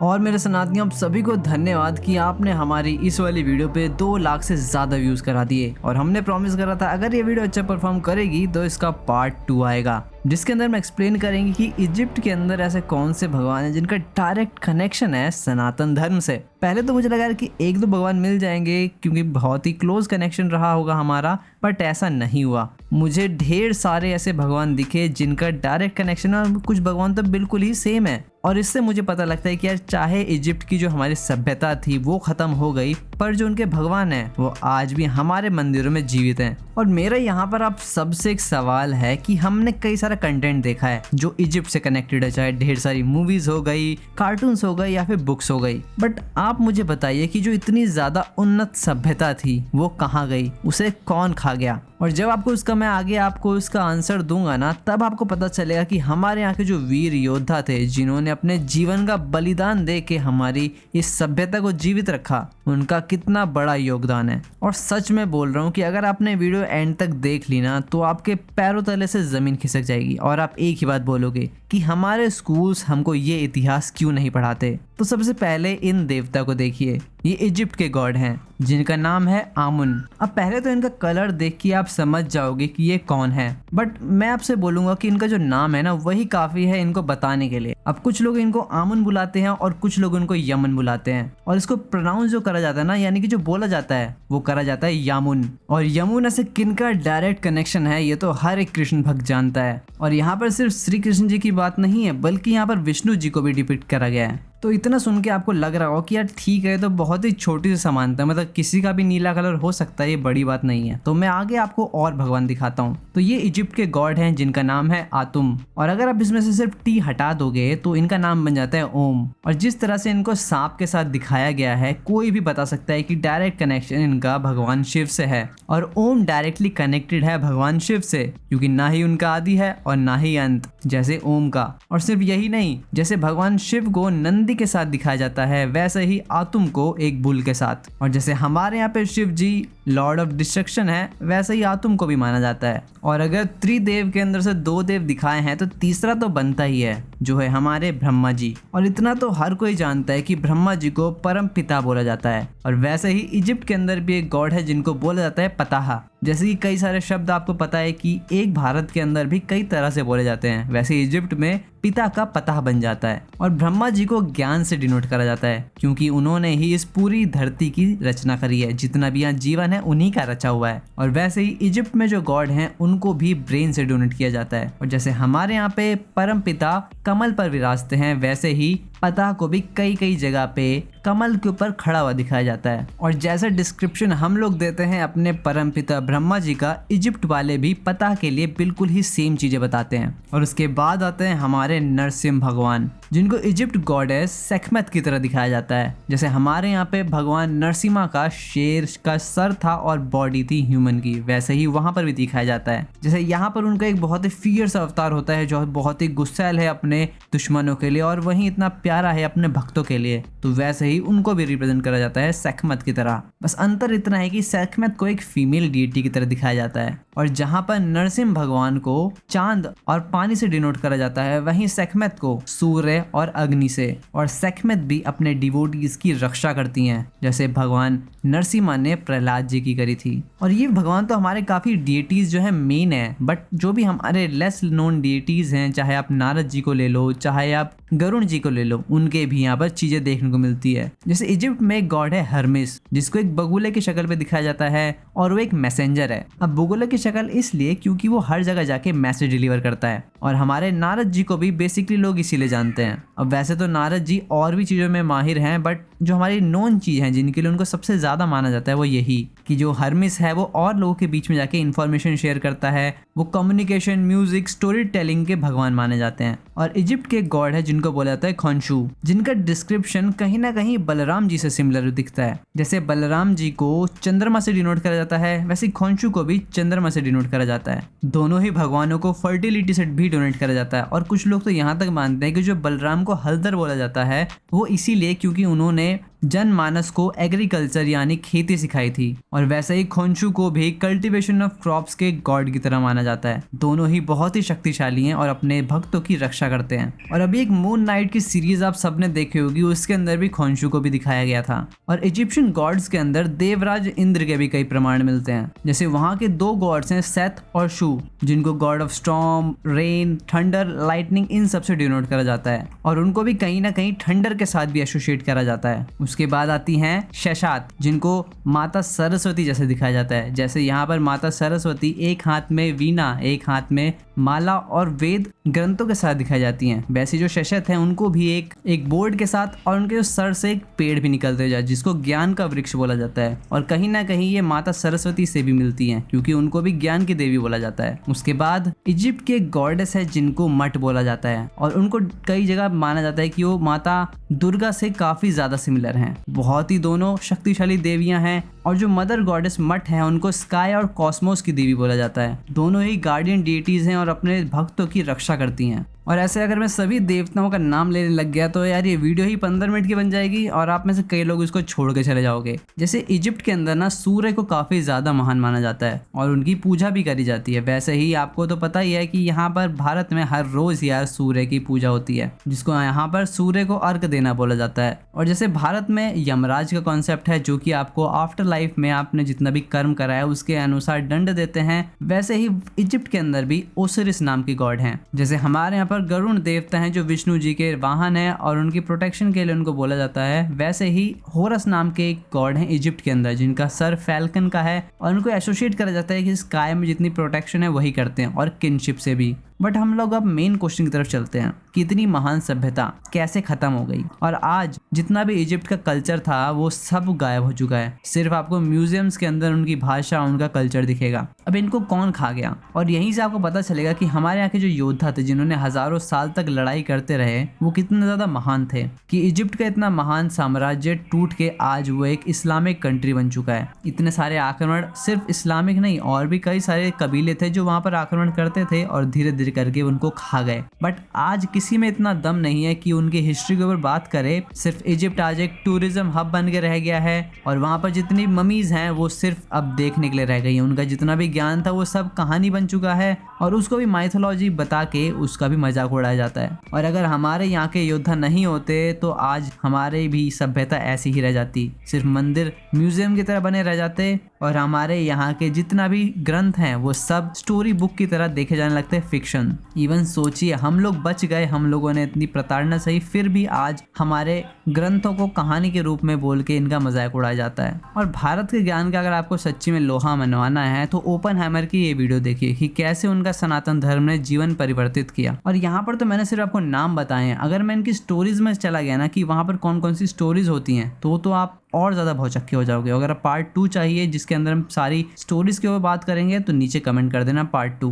और मेरे सनातनियों, आप सभी को धन्यवाद कि आपने हमारी इस वाली वीडियो पे 2 लाख से ज़्यादा व्यूज़ करा दिए। और हमने प्रॉमिस करा था अगर ये वीडियो अच्छा परफॉर्म करेगी तो इसका पार्ट 2 आएगा, जिसके अंदर मैं एक्सप्लेन करेंगे कि इजिप्ट के अंदर ऐसे कौन से भगवान हैं जिनका डायरेक्ट कनेक्शन है सनातन धर्म से। पहले तो मुझे लगा यार कि 1-2 भगवान मिल जाएंगे क्योंकि बहुत ही क्लोज कनेक्शन रहा होगा हमारा, बट ऐसा नहीं हुआ। मुझे ढेर सारे ऐसे भगवान दिखे जिनका डायरेक्ट कनेक्शन है और कुछ भगवान तो बिल्कुल ही सेम है। और इससे मुझे पता लगता है कि यार चाहे इजिप्ट की जो हमारी सभ्यता थी वो खत्म हो गई, पर जो उनके भगवान हैं वो आज भी हमारे मंदिरों में जीवित हैं। और मेरा यहाँ पर आप सबसे एक सवाल है कि हमने कई सारा कंटेंट देखा है जो इजिप्ट से कनेक्टेड है, चाहे ढेर सारी मूवीज हो गई, कार्टून्स हो गई या फिर बुक्स हो गई, बट आप मुझे बताइए कि जो इतनी ज्यादा उन्नत सभ्यता थी वो कहाँ गई, उसे कौन खा गया? और जब आपको उसका मैं आगे आपको उसका आंसर दूंगा ना, तब आपको पता चलेगा कि हमारे यहाँ के जो वीर योद्धा थे जिन्होंने अपने जीवन का बलिदान दे के हमारी इस सभ्यता को जीवित रखा, उनका कितना बड़ा योगदान है। और सच में बोल रहा हूँ कि अगर आपने वीडियो एंड तक देख ली ना तो आपके पैरों तले से जमीन खिसक जाएगी और आप एक ही बात बोलोगे कि हमारे स्कूल्स हमको ये इतिहास क्यों नहीं पढ़ाते। तो सबसे पहले इन देवता को देखिए, ये इजिप्ट के गॉड हैं जिनका नाम है आमुन। अब पहले तो इनका कलर देख के आप समझ जाओगे कि ये कौन है, बट मैं आपसे बोलूंगा कि इनका जो नाम है ना वही काफी है इनको बताने के लिए। अब कुछ लोग इनको आमुन बुलाते हैं और कुछ लोग इनको यमन बुलाते हैं, और इसको प्रोनाउंस जो करा जाता है ना, यानी कि जो बोला जाता है वो करा जाता है यामुन। और यमुना से किनका डायरेक्ट कनेक्शन है ये तो हर एक कृष्ण भक्त जानता है। और यहाँ पर सिर्फ श्री कृष्ण जी की बात नहीं है, बल्कि यहाँ पर विष्णु जी को भी डिपिक्ट करा गया है। तो इतना सुन के आपको लग रहा हो कि यार ठीक है, तो बहुत ही छोटी सी समानता है, मतलब किसी का भी नीला कलर हो सकता है, ये बड़ी बात नहीं है। तो मैं आगे आपको और भगवान दिखाता हूँ। तो ये इजिप्ट के गॉड हैं जिनका नाम है आतुम, और अगर आप इसमें से सिर्फ टी हटा दोगे तो इनका नाम बन जाता है ओम। और जिस तरह से इनको सांप के साथ दिखाया गया है, कोई भी बता सकता है कि डायरेक्ट कनेक्शन इनका भगवान शिव से है। और ओम डायरेक्टली कनेक्टेड है भगवान शिव से, क्योंकि ना ही उनका आदि है और ना ही अंत, जैसे ओम का। और सिर्फ यही नहीं, जैसे भगवान शिव को नंदी के साथ दिखाया जाता है, वैसे ही आतुम को एक बुल के साथ। और जैसे हमारे यहाँ पे शिव जी लॉर्ड ऑफ डिस्ट्रक्शन है, वैसे ही आतुम को भी माना जाता है। और अगर त्रिदेव के अंदर से 2 देव दिखाए हैं तो तीसरा तो बनता ही है, जो है हमारे ब्रह्मा जी। और इतना तो हर कोई जानता है कि ब्रह्मा जी को परम पिता बोला जाता है। और वैसे ही इजिप्ट के अंदर भी एक गॉड है जिनको बोला जाता है पताहा। जैसे कि कई सारे शब्द आपको पता है कि एक भारत के अंदर भी कई तरह से बोले जाते हैं, वैसे इजिप्ट में पिता का पताह बन जाता है। और ब्रह्मा जी को ज्ञान से डिनोट करा जाता है, क्योंकि उन्होंने ही इस पूरी धरती की रचना करी है, जितना भी यहाँ जीवन है उन्हीं का रचा हुआ है। और वैसे ही इजिप्ट में जो गॉड हैं उनको भी ब्रेन से डोनेट किया जाता है। और जैसे हमारे यहाँ पे परम पिता कमल पर विराजते हैं, वैसे ही पताह को भी कई जगह पे कमल के ऊपर खड़ा हुआ दिखाया जाता है। और जैसा डिस्क्रिप्शन हम लोग देते हैं अपने परम पिता ब्रह्मा जी का, इजिप्ट वाले भी पताह के लिए बिल्कुल ही सेम चीजें बताते हैं। और उसके बाद आते हैं हमारे नरसिम्हा भगवान, जिनको इजिप्ट गॉडेस सेखमेत की तरह दिखाया जाता है। जैसे हमारे यहाँ पे भगवान नरसिम्हा का शेर का सर था और बॉडी थी ह्यूमन की, वैसे ही वहां पर भी दिखाया जाता है। जैसे यहाँ पर उनका एक बहुत ही फियर्स अवतार होता है जो बहुत ही गुस्सैल है अपने दुश्मनों के लिए, और वहीं इतना प्यारा है अपने भक्तों के लिए, तो वैसे ही उनको भी रिप्रेजेंट करा जाता है सेखमेत की तरह। बस अंतर इतना है कि सेखमेत को एक फीमेल डीटी की तरह दिखाया जाता है, और जहां पर नरसिम्हा भगवान को चांद और पानी से डिनोट करा जाता है, वहीं सेखमेत को सूर्य और अग्नि से। और सेखमेत भी अपने डिवोटीज की रक्षा करती हैं, जैसे भगवान नरसिम्हा ने प्रहलाद जी की करी थी। और ये भगवान तो हमारे काफी डीटीज जो है मेन है, बट जो भी हमारे लेस नोन डीटीज हैं, चाहे आप नारद जी को ले लो, चाहे आप गरुण जी को ले लो, उनके भी यहाँ पर चीजें देखने को मिलती है। जैसे इजिप्ट में एक गॉड है हर्मिस, जिसको एक बगुले की शक्ल पे दिखाया जाता है, और वो एक मैसेंजर है। अब बगुले की शक्ल इसलिए क्योंकि वो हर जगह जाके मैसेज डिलीवर करता है। और हमारे नारद जी को भी बेसिकली लोग इसीलिए जानते हैं। अब वैसे तो नारद जी और भी चीजों में माहिर हैं, बट जो हमारी नोन चीज है जिनके लिए उनको सबसे ज्यादा माना जाता है वो यही कि जो हर्मिस है वो और लोगों के बीच में जाके इन्फॉर्मेशन शेयर करता है। वो कम्युनिकेशन, म्यूजिक, स्टोरी टेलिंग के भगवान माने जाते हैं। और इजिप्ट के गॉड है जिनको बोला जाता है खोंशू, जिनका डिस्क्रिप्शन कहीं ना कहीं बलराम जी से सिमिलर दिखता है। जैसे बलराम जी को चंद्रमा से डिनोट करा जाता है, वैसे खोंशू को भी चंद्रमा से डिनोट करा जाता है। दोनों ही भगवानों को फर्टिलिटी से भी डोनेट करा जाता है। और कुछ लोग तो यहाँ तक मानते हैं कि जो बलराम को हलदर बोला जाता है वो इसीलिए क्योंकि उन्होंने जनमानस को एग्रीकल्चर यानी खेती सिखाई थी। और वैसे ही खोंशू को भी कल्टीवेशन ऑफ क्रॉप्स के गॉड की तरह माना जाता है। दोनों ही बहुत ही शक्तिशाली हैं और अपने भक्तों की रक्षा करते हैं। और अभी एक मून नाइट की सीरीज आप सबने देखी होगी, उसके अंदर भी खोंशू को भी दिखाया गया था। और इजिप्शियन गॉड्स के अंदर देवराज इंद्र के भी कई प्रमाण मिलते हैं। जैसे वहाँ के दो गॉड्स हैं सेथ और शू, जिनको God of storm, rain, thunder, lightning इन सब से डिनोट करा जाता है। और उनको भी कहीं ना कहीं थंडर के साथ भी एसोसिएट करा जाता है। उसके बाद आती हैं शशात, जिनको माता सरस्वती जैसे दिखाया जाता है। जैसे यहाँ पर माता सरस्वती एक हाथ में वीणा, एक हाथ में माला और वेद ग्रंथों के साथ दिखाई जाती हैं। वैसे जो शशत हैं उनको भी एक बोर्ड के साथ और उनके सर से एक पेड़ भी निकलते जाए, जिसको ज्ञान का वृक्ष बोला जाता है। और कहीं ना कहीं ये माता सरस्वती से भी मिलती हैं, क्योंकि उनको भी ज्ञान की देवी बोला जाता है। उसके बाद इजिप्ट के गॉडेस है जिनको मट बोला जाता है। और उनको कई जगह माना जाता है कि वो माता दुर्गा से काफी ज्यादा सिमिलर हैं। बहुत ही दोनों शक्तिशाली देवियां हैं। और जो मदर गॉडेस मट है उनको स्काई और कॉस्मोस की देवी बोला जाता है। दोनों ही गार्डियन डीटीज हैं और अपने भक्तों की रक्षा करती हैं। और ऐसे अगर मैं सभी देवताओं का नाम लेने लग गया तो यार ये वीडियो ही 15 मिनट की बन जाएगी और आप में से कई लोग इसको छोड़ के चले जाओगे। जैसे इजिप्ट के अंदर ना सूर्य को काफी ज्यादा महान माना जाता है और उनकी पूजा भी करी जाती है। वैसे ही आपको तो पता ही है कि यहाँ पर भारत में हर रोज यार सूर्य की पूजा होती है, जिसको यहाँ पर सूर्य को अर्घ देना बोला जाता है। और जैसे भारत में यमराज का कॉन्सेप्ट है, जो कि आपको आफ्टर लाइफ में आपने जितना भी कर्म करा है उसके अनुसार दंड देते हैं, वैसे ही इजिप्ट के अंदर भी ओसिरिस नाम की गॉड हैं। जैसे हमारे यहाँ पर गरुण देवता हैं जो विष्णु जी के वाहन है और उनकी प्रोटेक्शन के लिए उनको बोला जाता है, वैसे ही होरस नाम के एक गॉड हैं इजिप्ट के अंदर जिनका सर फैल्कन का है और उनको एसोसिएट करा जाता है कि स्काई में जितनी प्रोटेक्शन है वही करते हैं और किनशिप से भी। बट हम लोग अब मेन क्वेश्चन की तरफ चलते हैं कि इतनी महान सभ्यता कैसे खत्म हो गई और आज जितना भी इजिप्ट का कल्चर था वो सब गायब हो चुका है। सिर्फ आपको म्यूजियम्स के अंदर उनकी भाषा, उनका कल्चर दिखेगा। अब इनको कौन खा गया? और यहीं से आपको पता चलेगा कि हमारे यहाँ के जो योद्धा थे जिन्होंने हजारों साल तक लड़ाई करते रहे वो कितने ज्यादा महान थे कि इजिप्ट का इतना महान साम्राज्य टूट के आज वो एक इस्लामिक कंट्री बन चुका है। इतने सारे आक्रमण, सिर्फ इस्लामिक नहीं और भी कई सारे कबीले थे जो वहां पर आक्रमण करते थे और धीरे धीरे करके उनको खा गए। बट आज किसी में इतना दम नहीं है कि उनकी हिस्ट्री के ऊपर बात करे। सिर्फ इजिप्ट आज एक टूरिज्म हब बन के रह गया है और वहां पर जितनी ममीज हैं वो सिर्फ अब देखने के लिए रह गई हैं। उनका जितना भी ज्ञान था वो सब कहानी बन चुका है और उसको भी माइथोलॉजी बता के उसका भी मजाक उड़ाया जाता है। और अगर हमारे यहाँ के योद्धा नहीं होते तो आज हमारे भी सभ्यता ऐसी ही रह जाती, सिर्फ मंदिर म्यूजियम की तरह बने रह जाते और हमारे यहाँ के जितना भी ग्रंथ हैं वो सब स्टोरी बुक की तरह देखे जाने लगते हैं, फिक्शन। इवन सोचिए हम लोग बच गए, हम लोगों ने इतनी प्रताड़ना सही, फिर भी आज हमारे ग्रंथों को कहानी के रूप में बोल के इनका मजाक उड़ाया जाता है। और भारत के ज्ञान का अगर आपको सच्ची में लोहा मनवाना है तो ओपनहाइमर की ये वीडियो देखिए कि कैसे उनका सनातन धर्म ने जीवन परिवर्तित किया। और यहाँ पर तो मैंने सिर्फ आपको नाम बताए हैं, अगर मैं इनकी स्टोरीज में चला गया ना कि वहाँ पर कौन कौन सी स्टोरीज होती हैं तो आप और ज़्यादा भौचक्के हो जाओगे। अगर पार्ट 2 चाहिए जिसके अंदर हम सारी स्टोरीज के ऊपर बात करेंगे तो नीचे कमेंट कर देना पार्ट 2।